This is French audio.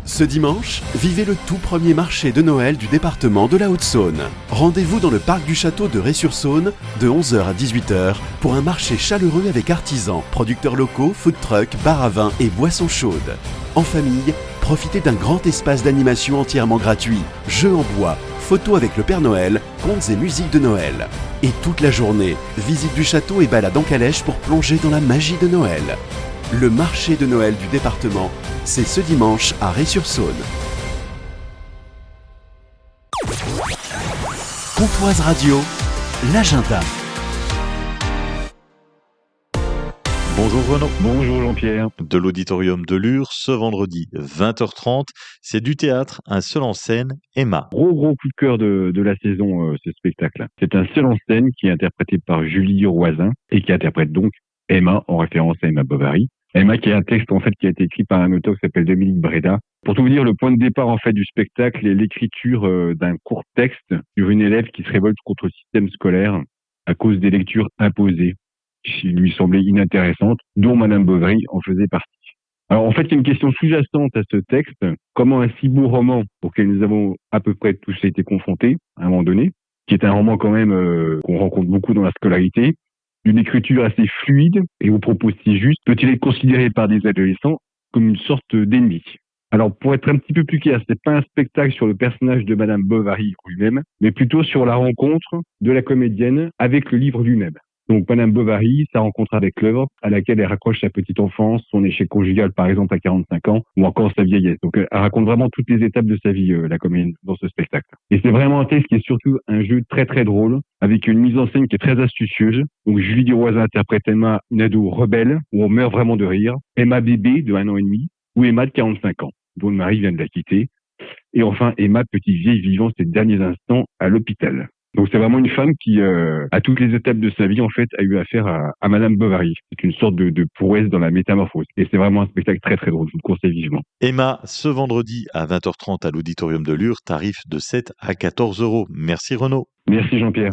Ce dimanche, vivez le tout premier marché de Noël du département de la Haute-Saône. Rendez-vous dans le parc du château de Ré-sur-Saône de 11h à 18h pour un marché chaleureux avec artisans, producteurs locaux, food trucks, bar à vin et boissons chaudes. En famille, profitez d'un grand espace d'animation entièrement gratuit, jeux en bois, photos avec le Père Noël, contes et musique de Noël. Et toute la journée, visite du château et balade en calèche pour plonger dans la magie de Noël. Le marché de Noël du département, c'est ce dimanche à Ré-sur-Saône. Pontoise Radio, l'agenda. Bonjour Renaud. Bonjour Jean-Pierre. De l'auditorium de Lure, ce vendredi 20h30, c'est du théâtre, un seul en scène, Emma. Gros coup de cœur de la saison, ce spectacle. C'est un seul en scène qui est interprété par Julie Roisin et qui interprète donc Emma en référence à Emma Bovary. Emma qui est un texte en fait qui a été écrit par un auteur qui s'appelle Dominique Breda. Pour tout vous dire, le point de départ en fait du spectacle est l'écriture d'un court texte sur une élève qui se révolte contre le système scolaire à cause des lectures imposées qui lui semblaient inintéressantes, dont Madame Bovary en faisait partie. Alors en fait, il y a une question sous-jacente à ce texte. Comment un si beau roman, auquel nous avons à peu près tous été confrontés à un moment donné, qui est un roman quand même qu'on rencontre beaucoup dans la scolarité, une écriture assez fluide et aux propos si justes, peut-il être considéré par des adolescents comme une sorte d'ennemi? Alors, pour être un petit peu plus clair, c'est pas un spectacle sur le personnage de Madame Bovary lui-même, mais plutôt sur la rencontre de la comédienne avec le livre lui-même. Donc, Madame Bovary, sa rencontre avec l'œuvre, à laquelle elle raccroche sa petite enfance, son échec conjugal, par exemple, à 45 ans, ou encore sa vieillesse. Donc, elle raconte vraiment toutes les étapes de sa vie, la comédienne, dans ce spectacle. Et c'est vraiment un texte qui est surtout un jeu très très drôle, avec une mise en scène qui est très astucieuse. Donc, Julie Roisin interprète Emma, une ado rebelle, où on meurt vraiment de rire. Emma bébé, de 1 an et demi, ou Emma de 45 ans, dont le mari vient de la quitter. Et enfin, Emma, petite vieille vivant ses derniers instants à l'hôpital. Donc c'est vraiment une femme qui, à toutes les étapes de sa vie, en fait, a eu affaire à Madame Bovary. C'est une sorte de prouesse dans la métamorphose. Et c'est vraiment un spectacle très très drôle, je vous le conseille vivement. Emma, ce vendredi à 20h30 à l'auditorium de Lure, tarif de 7 à 14 euros. Merci Renaud. Merci Jean-Pierre.